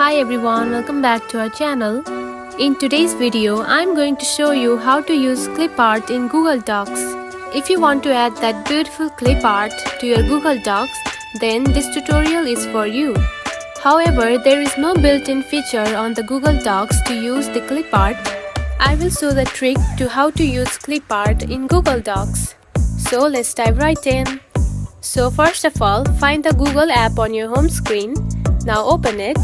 Hi everyone, welcome back to our channel. In today's video, I'm going to show you how to use ClipArt in Google Docs. If you want to add that beautiful clip art to your Google Docs, then this tutorial is for you. However, there is no built-in feature on the Google Docs to use the clip art. I will show the trick to how to use clip art in Google Docs. So let's dive right in. So first of all, find the Google app on your home screen. Now open it.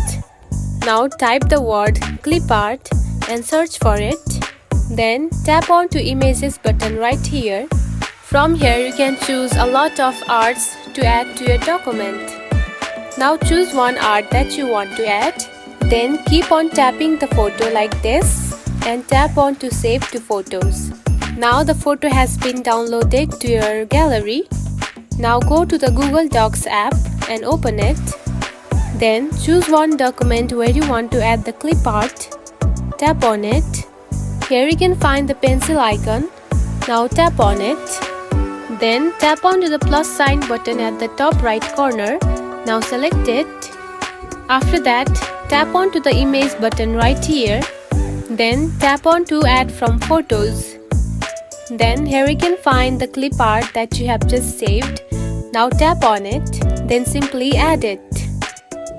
Now type the word ClipArt and search for it. Then tap on to Images button right here. From here you can choose a lot of arts to add to your document. Now choose one art that you want to add. Then keep on tapping the photo like this and tap on to Save to Photos. Now the photo has been downloaded to your gallery. Now go to the Google Docs app and open it. Then choose one document where you want to add the clip art. Tap on it. Here you can find the pencil icon. Now tap on it. Then tap on to the plus sign button at the top right corner. Now select it. After that, tap on to the image button right here. Then tap on to add from photos. Then here you can find the clip art that you have just saved. Now tap on it. Then simply add it.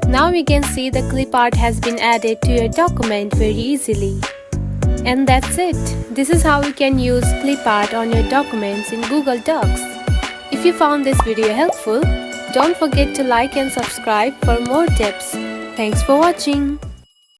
Now we can see the clip art has been added to your document very easily. And that's it. This is how you can use clip art on your documents in Google Docs. If you found this video helpful, don't forget to like and subscribe for more tips. Thanks for watching.